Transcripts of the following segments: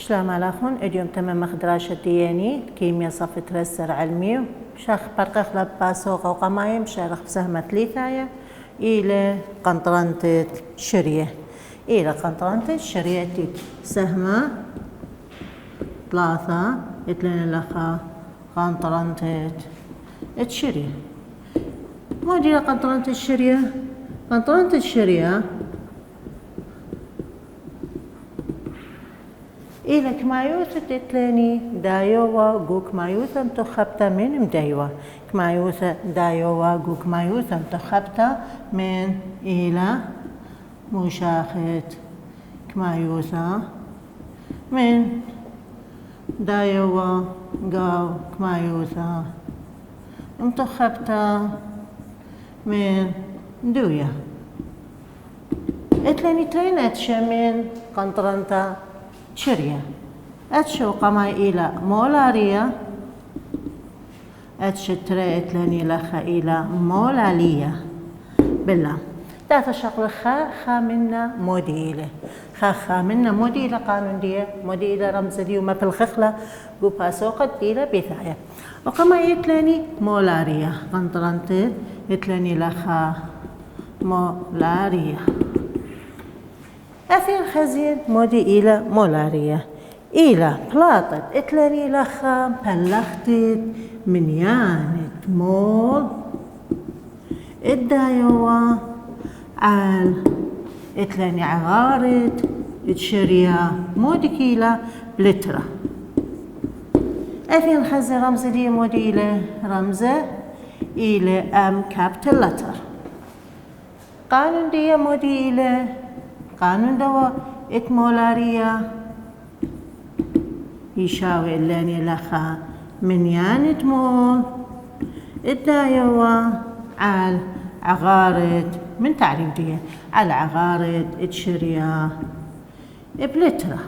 شلام علاخون اليوم تمام مخدراشة دياني كيمياء صف ترسر علمي شاخ برقخ لباسوق وقمايم شارخ بسهمة ثلاثة إلى قنطرنة شرية إلى قنطرنة شرية سهمة ثلاثة اثنين لخا قنطرنة شرية مودي قنطرنة الشرية قنطرنة الشرية إلى كمايوثة تتلاني دايوة جو كمايوثة متخبتة من مدايوة كمايوثة دايوة جو كمايوثة متخبتة من إلى مشاخة كمايوثة من دايوة جو كمايوثة متخبتة من دوية اتلاني ترين اتشا من قنطرنتا شرية اتشو قماي إلى مولارية اتش تري اتلاني لخا إلى مولالية بالله داتا شغل خا منا موديلة خا منا موديلة قانون دي موديلة رمز دي وما في الخخلة بوباسوقة ديلة بثاية وقما يتلاني مولارية قنطرنت يتلاني لخا مولارية أثير خزين مودي إلى مولارية إلى بلاطت اتلاني لخا بلختت من يانت مول الدايوة عال اتلاني عغارت اتشريا مودي كيلا بلترة أثين خزي رمز دي مودي إلى رمزة إلى أم كابتل لتر قانون دي مودي إلى قانون دوا اتمولارية يشاوي اللاني لخا من يانت مول الدايوة عال عغارد من تعريف دي على عغارد اتشريا بلترة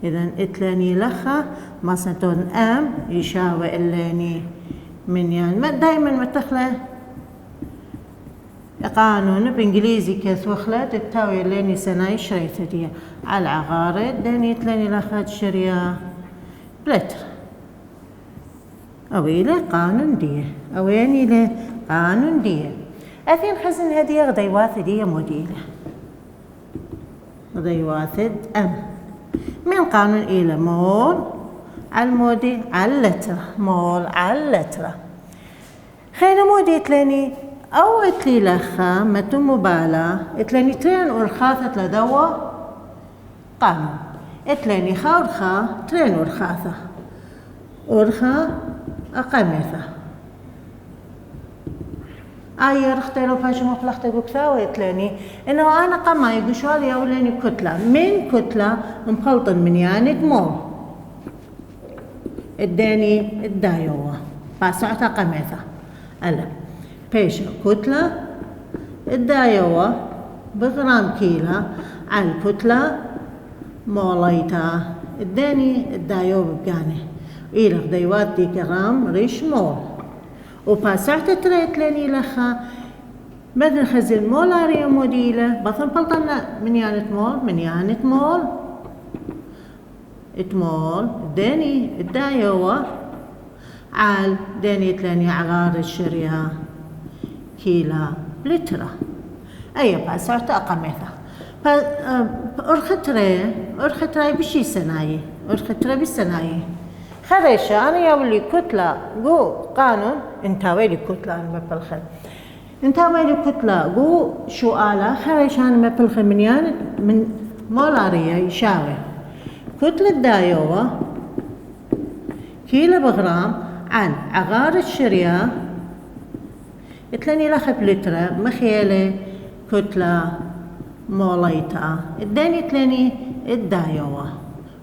إذن اتلاني لخا ما سنتون أم يشاوي اللاني من يان دايما متخله قانون بإنجليزي كثوخلة تتاوي لاني سناي شريطة دي على العغارد داني تلاني لخات شريا بلتر أويلة قانون دي أويني له قانون دي أثين خزن هدية غديواث دي موديلة غديواثد أم من قانون إلى مول على المودي على اللترة مول على اللترة خينا مودي تلاني أو اتلي لخا متو مبالا اتلاني ترين ورخاثة لدوا قانون اتلاني خا ورخا ترين ورخاثة ورخا أقمثة آية رختي لو فاشو مخلقتي بكثاوة اتلاني إنه أنا قما يقشوالي يا ولاني كتلة من كتلة مخلطن من يعني مول اداني الدايوة باسعتها قمثة ألا بيش كتلة الدايوة بغرام كيلة على الكتلة موليتا اداني الدايوة بقاني إلى غديوات دي جرام ريش مول وباسعت تريت لاني لخا بدن خزين مولارية موديلة بطن بلطنا من يانت مول اتمول داني الدايوة عال داني تلاني عغار الشريا كيلا بلترة أي باسعت أقمثة أرختري بشي سناي أرختري بالسناي خريشة أنا يولي كتلة جو قانون انتاوي لي كتلة أنا مبلخل انتاوي لي كتلة جو شو آلة خريشة أنا مبلخل من يعني من مولارية يشاوي كتلة دايوة كيلو بغرام عن عغار الشريا اتلاني لخ بلترة مخيلة كتلة موليتا اداني تلاني الدايوة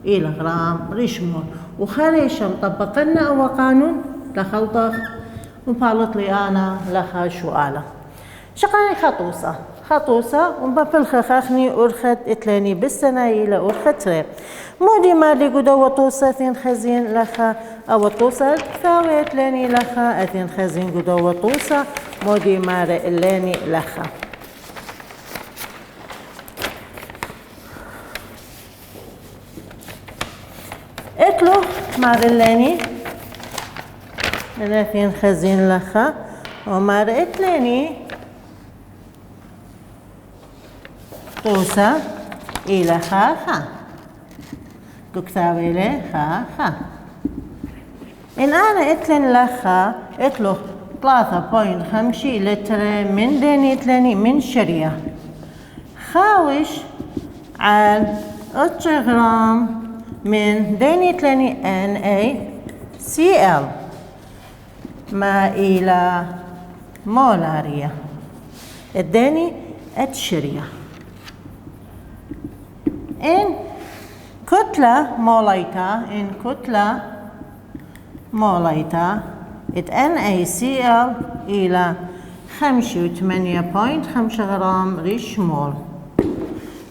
إلى غرام ريشمول وخريشة مطبقنا أو قانون لخلطخ وفالط لي أنا لخا شوالة شقاني خطوصة ومبفلخ خاخني أرخت اتلاني بالسنة إلى أرخت ريب مودي مالي قد وطوصة ثين خزين لخا أو طوصة ثاوي اتلاني لخا أثين خزين قد وطوصة مودي ماري اللاني لخا اتلو مارلاني أنا فين خزين لخا ومار اتلاني توسا إلى خا تكتب إلى خا إن أنا اتلن لخا اتلو 3.5 لتر من ديني اتلاني من شرية خاوش على 8 غرام من ديني اتلاني NaCl ما إلى مولارية اداني الشرية إن كتلة موليتا NaCl إلى 85.5 غرام ريشمول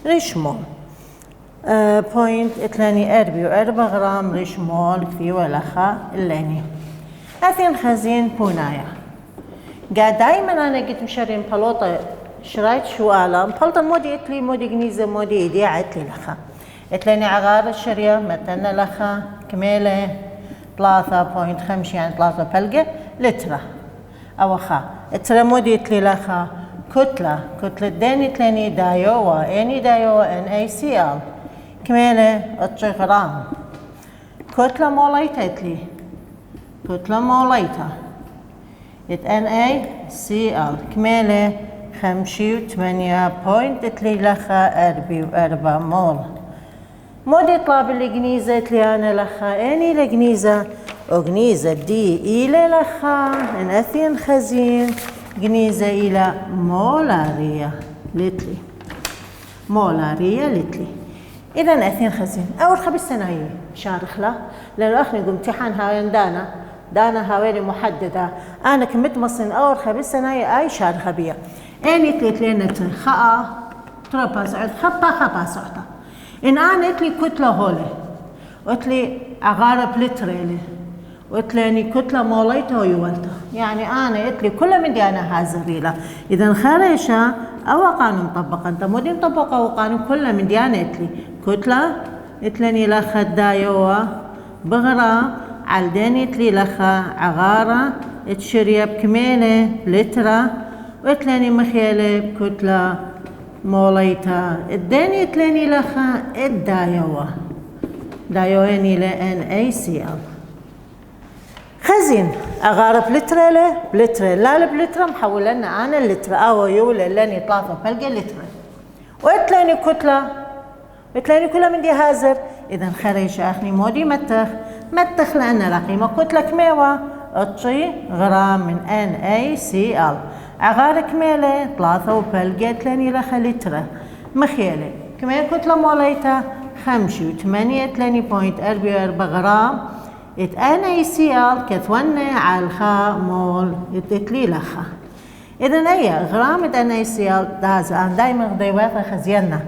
0.4 غرام ريشمول في ولخا اللاني أثين خزين بونايا قاعد دايما أنا قلت مشارين بلوطة شرايت شو أعلم بلطة مودي إتلي مودي جنيزة مودي إيدي عتلي لخا إتلاني عغار الشرية متنا لخا كميلة 3.5 يعني 3 بلقة لترة أو خا إترا مودي إتلي لخا كتلة ديني إتلاني دايوا إني دايوا NaCl كميلة 8 غرام كتلة موليتا إتلي كتلة موليتا NaCl كميلة 85.3 لخا 4 مول مودي طلاب الجنيزة تلي أنا لخا أني الجنيزة وجنيزة دي إلى لخا إن أثين خزين جنيزة إلى مولارية لتلي إذا أثين خزين أول خبيث سنة شارخ له لأنه أخني قم امتحان هاوين دانا هاوين محددة أنا كمت مصن أول خبيث سنة أي شارخة بيا أني تلين خاء تربى سعد خبا سعطة إن أنا إتلي كتلة هولي وإتلي أغارب لتريلي وإتلي كتلة موليته ويولته يعني أنا إتلي كل من دي أنا هازريلة إذا خارشة أو قانون طبق أنت مودين طبقه وقانون كل من دي أنا إتلي كتلة إتلني لخا دايوا بغرا عالدين إتلي لخا عغارة اتشرية بكميلة لترة وإتلني مخيلة بكتلة موليتا الداني إتلني لخا دايواني NaCl خزين أغارب بلترة لا بلترة محول لنا أنا اللترة أو يولي لاني 3 بلقى لترة وإتلاني كتلة كلها من دي هازر إذا خريش أخني مودي متخ لأن رقيمة كتلة كميوة 8 غرام من NaCl عغار كميلة 3 بلقى تلاني لخا لترة مخيلة كمية كتلة موليتا 85.4 غرام NaCl كثونا على الخا مول اتلي لخا إذا أي غرام NaCl داز أن دايما غضيواتا خزينا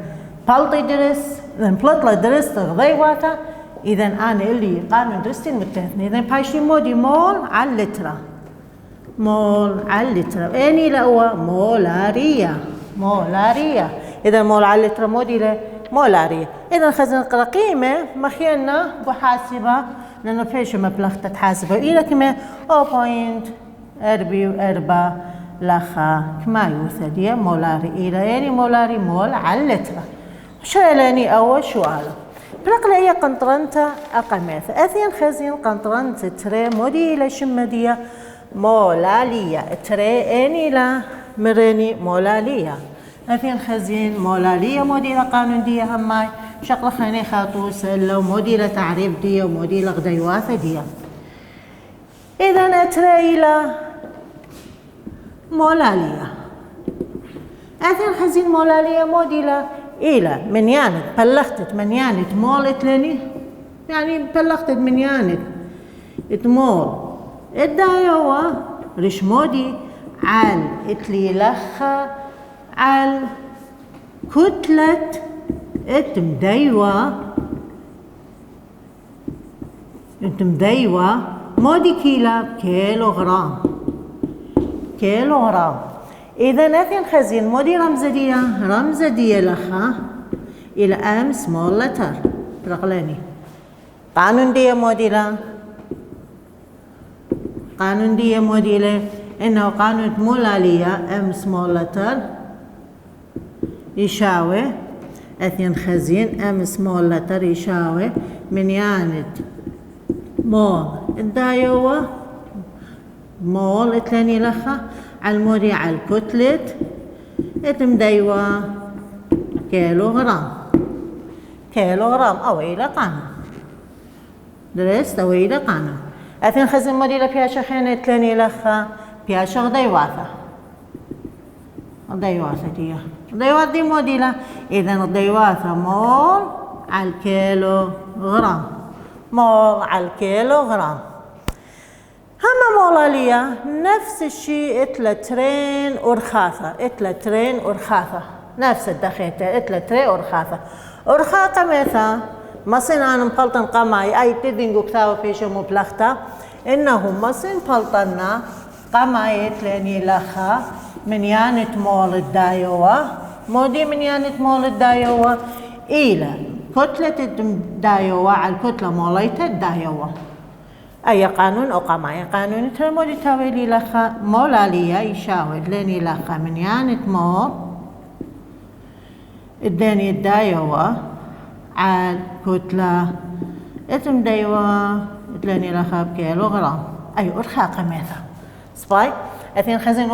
بلطي درس بلطلة درس غضيواتا إذا أنا اللي قانون درستين متهثني إذا بايشي مودي مول على اللترة أني لأوا مولارية إذا مول على اللترة مودي مولارية إذا خزن قيمة مخيلنا بحاسبة لأنه فيش مبلغ تتحاسبه إلى كما 0.4 لخا كما يوثدي مولاري إلى يعني مولاري مول على اللترة شالاني أول سؤال بلقل أي قنطرنتا أقمث أثين خزين قنطرنت تري مودي إلى شمدية مولالية تري أني لا مرني مولالية أثين خزين مولالية مودي قانون دي هماي شغلة خاني خاطوس لو موديلة تعريف دي وموديلة غديواثة دي إذا أترى إلى مولالية أثين خزين مولالية موديلة إلى من يانت بلغتت من يانت مولت لني يعني بلغتت من يانت اتمول الدايوة ريش مودي عال اتلي لخا عال كتلة اتمديوة مودي كيلوغرام إذا نثين خزين مودي رمزة دية لخا إلى أم سمول لتر رقلاني قانون دي موديلا قانون دي موديلا إنه قانون مولالية M small letter يساوي 2 خزين M small letter يساوي من ياند مول الدايوة مول اتلاني لخا على المودي على الكتلة اتمدايوة كيلوغرام أو إلى قانون درست أو إلى قانون أثين خزن موديلا بياشا خينة اتلاني لخا بياشا ديواثة ديواثة دي موديلا إذن الديواثة مول على الكيلوغرام هما مولالية نفس الشيء اتلترين ورخاثة نفس الدخيتة اتلترين ورخاثة مثلا مصين أنا مبلطن قماي أي تدينجو كتاو فيشو مبلغتا إنه مصين بلطنا قماي اتلاني لخا من يانت مول الدايوة مودي من يانت مول الدايوة إلى كتلة الدايوة على الكتلة موليت الدايوة أي قانون أو قماي قانون ترمودي تاويلي لخا مولالية يشاور لاني لخا من يانت مول الداني الدايوة على الكتلة اتم دايوة اتلاني لخا بكيلوغرام أي أرخا قميثة سباي أثين خزين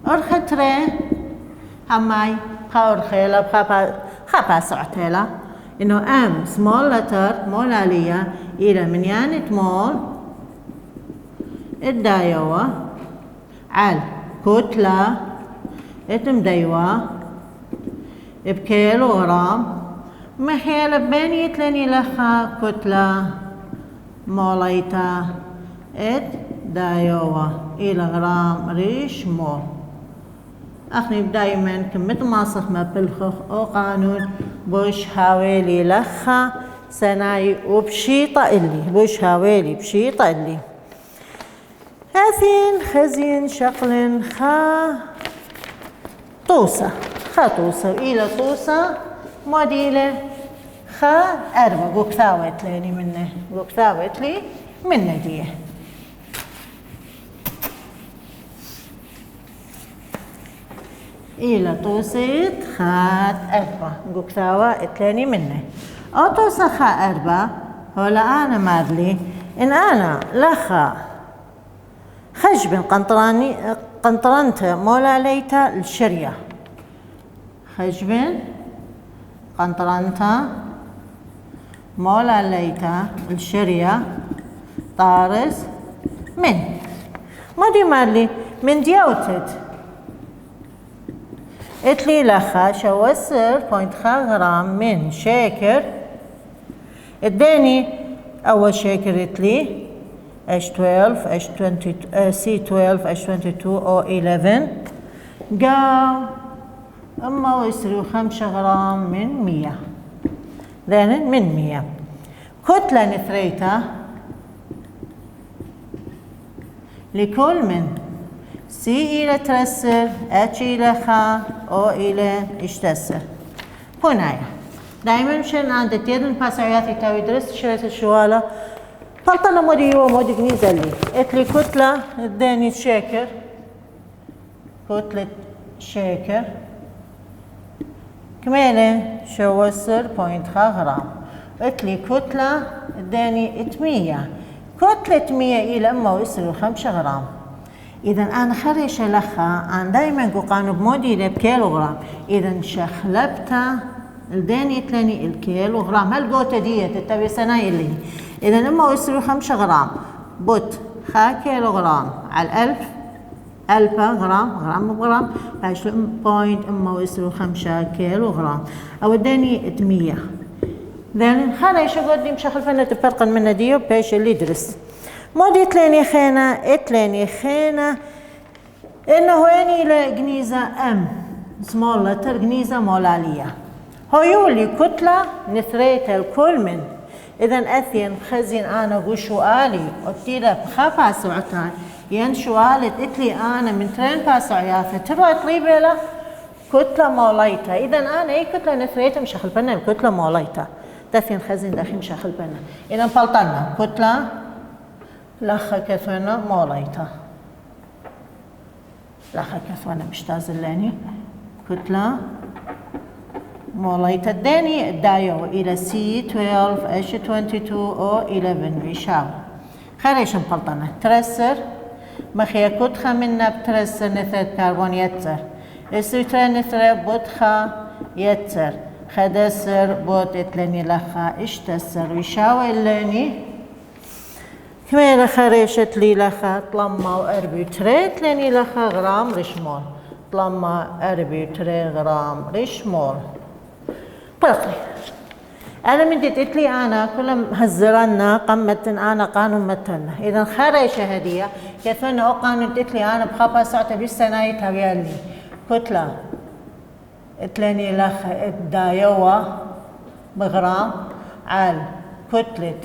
أرخى تري هماي خا أرخيلا خا سعتيلا إنه M small letter مولالية إلى من يانت مول الدايوة على كتلة اتم دايوة بكيلوغرام محيل بين يتلني لخا كتلة موليتا دايوة إلى غرام ريش مول أخني دايما كمت ماصخ ما بالخخ أو قانون بوش هاويلي لخا سناي وبشيطة إلي بوش هاويلي بشيطة إلي أثين خزين شقل طوسة إلى طوسة موديلة أربع قوكثاوت لي منه ديه إلى توسيت خات أربعة قوكثاوة اتلاني منه أو توسا خا أربعة هولا أنا مادلي إن أنا لخا خجب قنطرنت مولا ليتا الشرية خجب قنطرنت مولا ليتا الشرية طارس من مادي مادلي من ديوتت اتلي لخا شوسر 0.5 غرام من شاكر اداني اول شاكر اتلي H12 C12 H22 او 11 قاو اما ويسروا 5 غرام من 100 ذن من 100 كتلة نثريتا لكل من سي إلى ترسر اتش إلى خا او إلى اشتسر هنايا دائما مشان عند تيدن باسعياتي تاوي درست شريت الشوالة فلطنا مودي ومودي جنيزلي اتلي كتلة اداني شاكر كتلة شاكر كمالة شوسر 0.5 غرام اتلي كتلة اداني 800 كتلة 100 إلى أما ويصلوا 5 غرام إذا أنا خريشة لخا أنا دايما قانون بمودي بكيلوغرام إذا شخلبتها الداني تلاني الكيلوغرام هالقوتة ديت تتبي سناي اللي إذا أما ويصلوا 5 غرام بوت خا كيلوغرام على 1000 غرام بغرام باش بوينت أما ويصلوا 5 كيلوغرام أو الداني 800 ذن خريشة قديم شخل فنة تفرقا من ديو باش اللي درس مودي اتلاني خينة إنه هيني لجنيزة M small letter جنيزة مولالية هو يولي كتلة نثريت الكل من إذن أثين خزين أنا وشوالي قلتيلا بخافة سعتان ين شوالت اتلي أنا من ترين باسعياثة تبغى طريبة له كتلة موليتا إذن أنا أي كتلة نثريتها مش خلفنا الكتلة موليتا دافين خزين داخل شاخل بنا إذا بلطنا كتلة لخا كثونا موليتا لخا كثونا مشتاز اللاني كتلة موليتا الداني دايو إلى C12 H22 O 11 بيشاو خريش مبلطنا ترسر مخيا كتخة منا بترسر نثر كربون يتر السوتر نثر بوتخة يتر خدسر بوت اتلاني لخا اشتسر ويشاو اللاني كميرا خريشت لي لخا طلما واربي تريت لاني لخا غرام رشمول طلما اربي تري غرام رشمول بقي أنا من قلت لي أنا كل هزرنا قمة أنا قانون متنا إذا خريشة هدية كيفنا أو قانون قلت لي أنا بخبر ساعة بالسنة تبيالي كتلة اتلاني لخ الدايوة بغرام على كتلة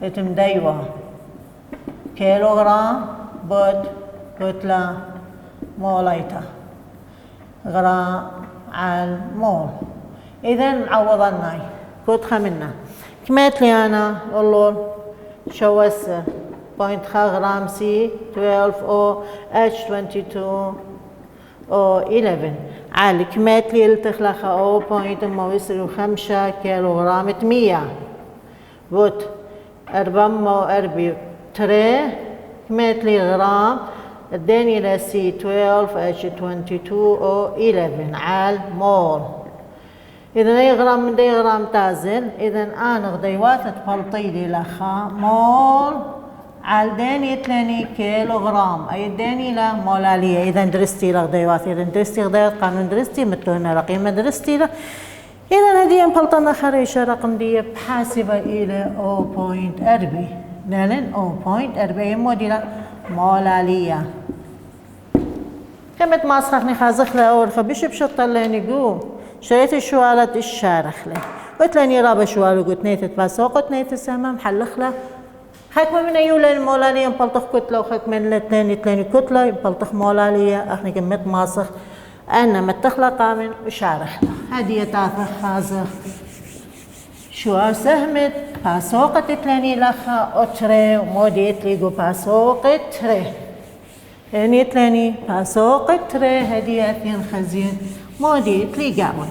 اتمديوة كيلوغرام بود كتلة موليتا غرام على مول إذا عوضناي كتخة منا كميت لي أنا والله شو وسر 0.5 غرام سي 12 أو H22 أو 11 على كميت لي التخلخة أو 0.5 كيلوغرام 100 بوت 440 تري كميت لي غرام اداني ل C12 H22 أو 11 على مول إذا أي غرام من دي غرام تازل إذا أنا غديوات تبلطيلي لخا مول على داني 2 كيلو غرام أي داني لا مولالية إذا درستي لغديوات إذا درستي غديوات قانون درستي متونا رقيمة درستي له إذا هدي مبلطنا خريشة رقم دي بحاسبة إلى 0.4 لأن 0.4 موديلة مولالية كمت ما صخني خازخ له أول فبش بشطة اللي نقوم شريت الشوالات الشارخ له قلت لني رابا شوال وقلت نيتت باسوق قلت نيت السما محلخ له حكمة من أيولا المولالية مبلطخ كتلة وحكمة من الاثنين كتلة مبلطخ مولالية أخني كمت ماسخ أنا متخلى قامن وشارخ له هدية تاثخ خازخ شو سهمت باسوق تتلاني لخا أتري وموديت ليقو باسوق تري يعني تلاني باسوق تري هدية ثين خزين موديت لي قاوي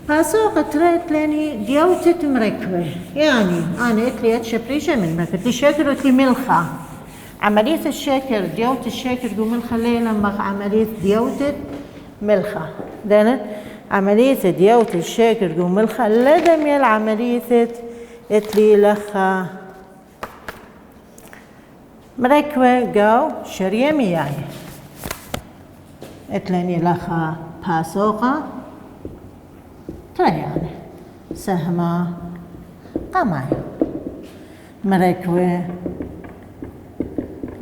باسوق تري تلاني ديوتت مركبة يعني أنا اتلي اتشبريشة من مركبة لي شاكر وتلي ملخة عملية الشاكر ديوت الشاكر قو ملخة ليلة مخ عملية ديوتت ملخة دانت عملية ديوت الشاكر قو ملخة لدم يل عملية اتلي لخة مركبة قاو شرية مياي اتلاني لخة باسوقة يعني سهمة قماي مركبة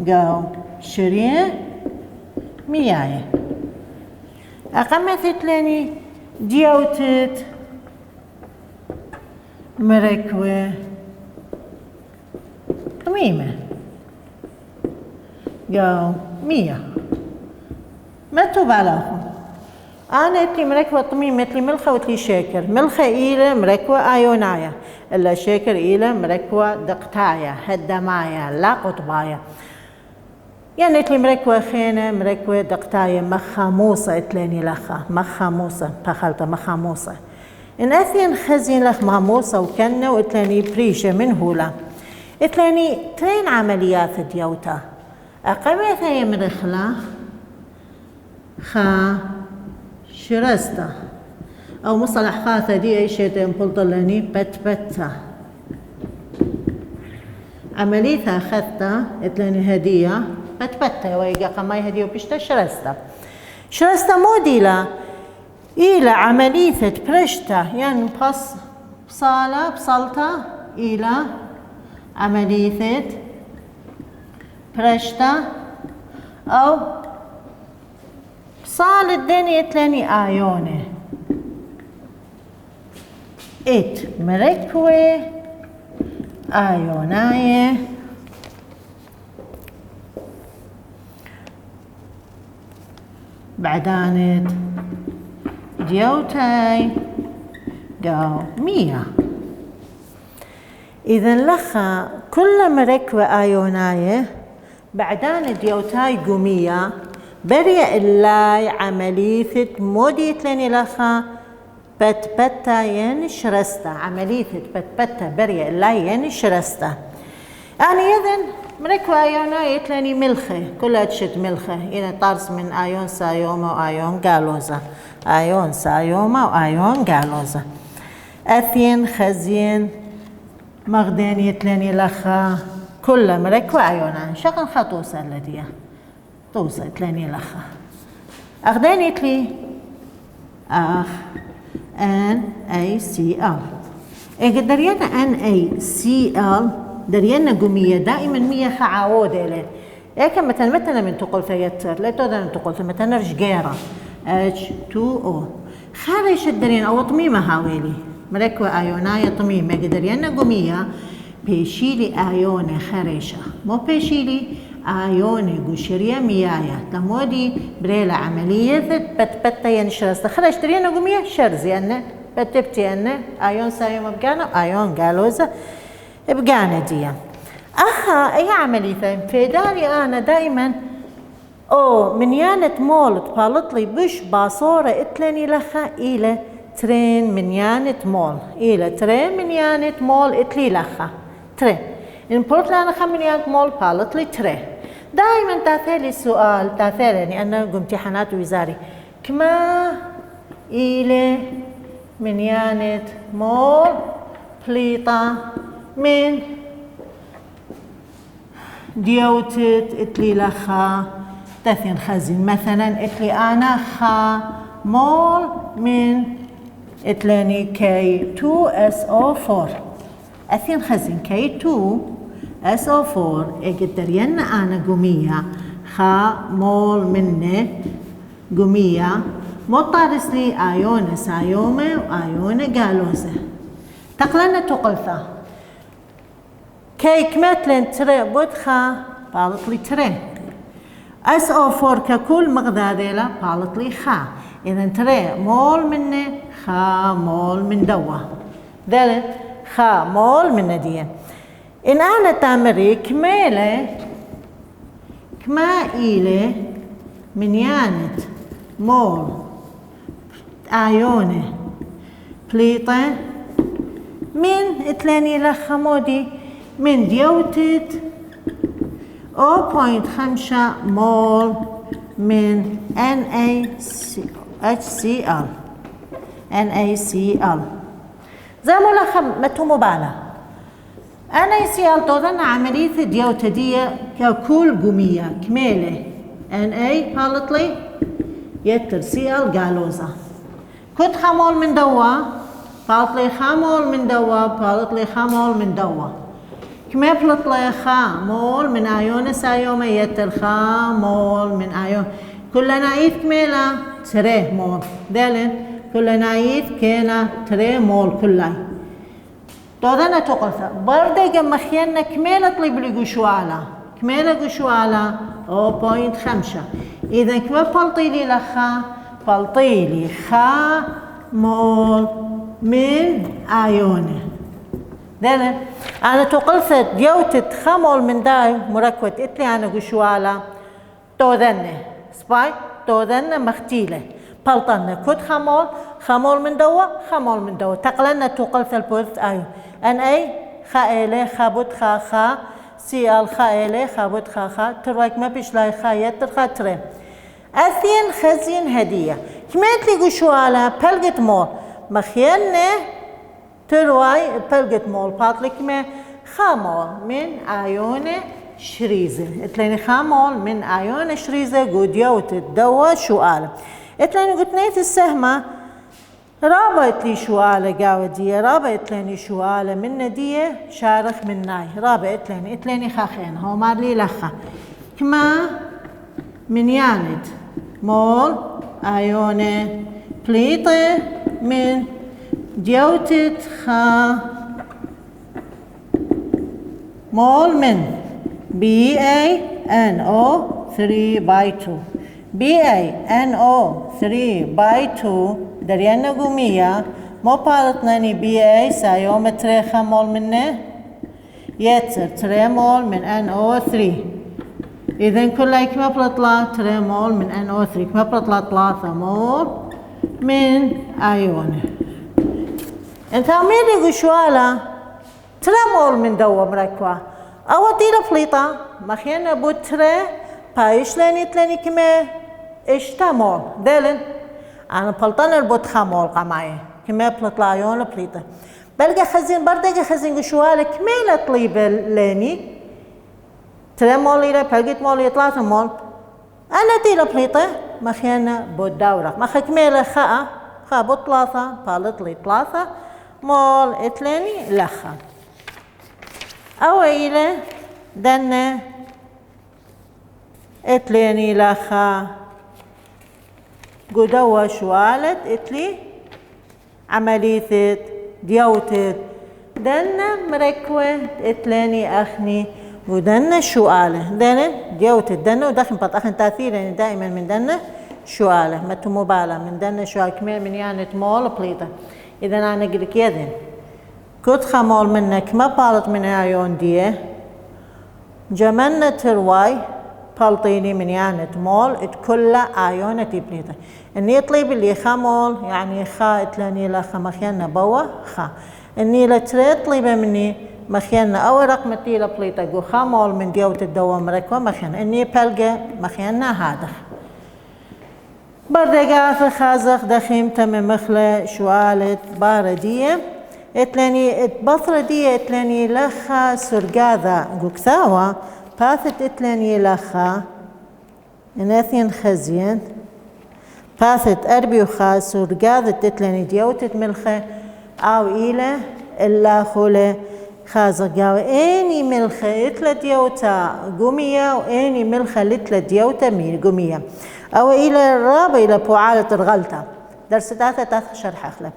قاو شرية مياي أقمت اتلاني ديوتت مركبة قميمة قاو 100 مكتوب علىهم أنا اتلي مركبة طميم اتلي ملخة واتلي شاكر ملخة إيلة مركبة آيوناية إلا شاكر إيلة مركبة دقتاية هدماية لا قطباية يعني اتلي مركبة خينة مركبة دقتاية مخاموسة اتلاني لخة مخاموسة بخلطة مخاموسة إن أثين خزين لخ مخاموسة وكنة واتلاني بريشة من هولا اتلاني ترين عمليات ديوتا أقمتها يمرخلا خا شرستا أو مصطلح خاثة دي أي شيء تنبلطلني بتبتا عمليتها خذتا اتلاني هدية بتبتا ويقا قماي هدية وبشتا شرستا موديلا إلى عملية برشتا يعني بصالة إلى عملية برشتا أو صال الدنيا تلاني آيونة ات مركوة آيوناية بعدانت ديوتاي قومية. إذا لخا كل مركبة آيوناية بعدان ديوتاي قومية بريا اللاي عملية مودي لني لخا بتبتا ينشرستا عملية بتبتا بريا اللاي ينشرستا. يعني إذن مركبة آيوناية لني ملخة كلها تشت ملخة إذا طارس من آيون سايوما وآيون غالوزا آيون سايوما وآيون غالوزا. أثين خزين مغدين يتلني لخا كل مركبة آيونان شغل خطوصة الذي توصل يتلني لخا أخدين يتلي NaCl درينا NaCl درينا قومية دائما مية خعاود إليه إيه مثلا من تقول فيتر لا تقدر تقول مثلا رجيرة H2O خارج الدرين أو طميمة هاويلي مركبة آيوناية طميمة درينا قومية بيشيلي آيونة خارجة مو بيشيلي آيونة قشرية ميايا تمودي بريلا عملية بتبتا ينشرس خرج درينا قومية شرزي أنه بتبتي أنه آيون سايوم بقانا آيون قالوزة بقانا دي أخا أي عملية فيداري أنا دائما من يانة مول تبالطلي بش باصورة اتلني لخا إلى ترين من يانة مول إلى ترين من يانة مول اتلي لخا ترين إن بورتلانا خم من يانة مول بالطلي ترين دائما تاثيري السؤال تاثيرني أنا امتحانات وزاري كما إلى من يانة مول بليطة من ديوتت اتلي لخا تثين خزين مثلا اتلي أنا خا مول من اتلاني K2SO4 أثين خزين K2SO4 اقدر ينا أنا قومية خا مول منه قومية مطارس لي آيون سايومة وآيون قالوزة تقلنا تقلثا كي كمتلن تري بودخا بالطلي تري SO4 ككل مغذاذيلا بالطلي خا إذا تري مول منه خا مول من دوا ذلك خا مول من دي إن أنا تامري كميلة كمائلة من يانت مول آيونة بليطة من اتلاني لخمودي من ديوتت 0.5 مول من NaCl زي ما لخم متو مبالغ NaCl توضن عملية ديوتدية ككل قومية كميلة Na بالطلي يتر Cl قالوزة كنت خمول من دوا بالطلي خمول من دوا بالطلي خمول من دوا كما بلطلي خامول من آيون سايوما يتر خامول من آيون كلنا عيد كميلة تريه مول دالن كلنا عيد كينا تريه مول كلاي توضنا تقلثا برده مخينا كميلة طلب لي قشوالا كميلة قشوالا 0.5 إذا كما بلطيلي لخا بلطيلي خا مول من آيونه دالن أنا تقلثت ديوتت خمول من داي مركوة اتلي أنا قشوالا توذنه سباي توذنه مختيلة بلطنة كد خمول من دوا تقلنا تقلث البوث آيو أن أي خائلة خابوت خا سيال خائلة خابوت خا ترواك ما بيش لاي خايت ترخاترين أثين خزين هدية كميت لي قشوالا بلغت مول مخينة ترواي بلغت مول باطلك ما خامول من آيون شريزة اتلاني خامول من آيون شريزة قديوت الدوا شوالة اتلاني قلت نيت السهمة رابط لي شوالة قاودية رابط لاني شوالة من ندية شارخ من ناي رابط لاني اتلاني خاخين هو مار لي لخا كما من ياند مول آيونة بليطة من ديوتت خا مول من BaNO3/2 BaNO3/2 دريانا قومية مو بالتناني بي اي سايوم تري خمول منه يتر تري مول من NO3. إذن كلها كما بتطلع تري مول من NO3 كما بتطلع 3 مول من أيون. انت عمين يقول شوالا تري مول من دوا مركوة أو تيلا فليطة ما خيانا بود تري بايش لاني تلاني كما اشتا مول دالن أنا بلطان البوت خامول قماية كما بتطلع يون فليطة بلقى خزين بردقى خزين شوالا كميلة طليبة لاني تري مول إلى بلقيت مول إلى 3 مول أنا تيلا بليطة ما خيانا بود دورة ما خكميلة خا بود 3 بالط لي 3 مول اتلاني لخا أو إلى دنا اتلاني لخا قدوة شوالت اتلي عملية ديوتت دنا مركوة اتلاني أخني ودنا شوالة دنا ديوتت دنا ودخن بطخن تأثير يعني دائما من دنا شوالة متو مبالغة من دنا شوالة كمية من يعني مول بليطة. إذا أنا قلت يذن كنت خمول منك ما بالط من عيون دي جمنة ترواي بلطيني من يعني مول كل عيونة بليطة إني طلب اللي خمول يعني خا اتلاني لا خمخينا بوا خا إني لا تريد طلبة مني مخينا أو رقم تيلا بليطة جو خمول من ديوت الدوا مركوة مخينا إني بلقى مخينا هذا بردقا في خازق دخيم تم مخلة شوالة باردية اتلاني بطردية اتلاني لخا سرقاذا قوكثاوا باثت اتلاني لخا اناثين خزين باثت اربي وخا سرقاذة اتلاني ديوتت ملخة او إلى إلا خولة خازق قاو اني ملخة اتلا ديوتا قومية واني ملخة لتلا ديوتا ميل قومية أو إلى الرابع إلى بوعالة الغلطة درس 3 شرح أخله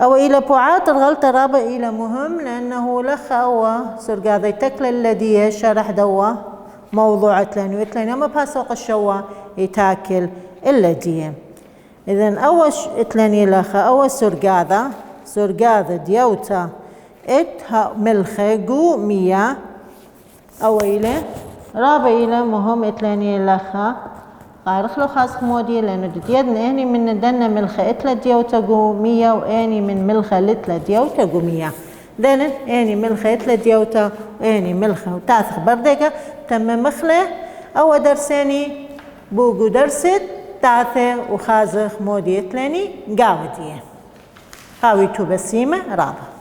أو إلى بوعالة الغلطة رابع إلى مهم لأنه لخ أو سرقاذي تكل الذي شرح دوا موضوع اتلاني واتلاني أما باسوق الشوا يتاكل الذي إذن أول اتلاني لخ أول سرقاذة ديوتا اتها ملخة قو مية أو إلى رابع إلى مهم اتلاني لخ قارخلو خاص مودي لأنه ديدن أني من دنا ملخة اتلا ديوتا قومية وأني من ملخة لتلا ديوتا قومية دنا أني ملخة اتلا ديوتا وأني ملخة وتاثخ بردقة تم مخلة أو درساني بوقو درست تاثة وخازخ مودي اتلاني قاودية خاوي تو بسيمة رابع.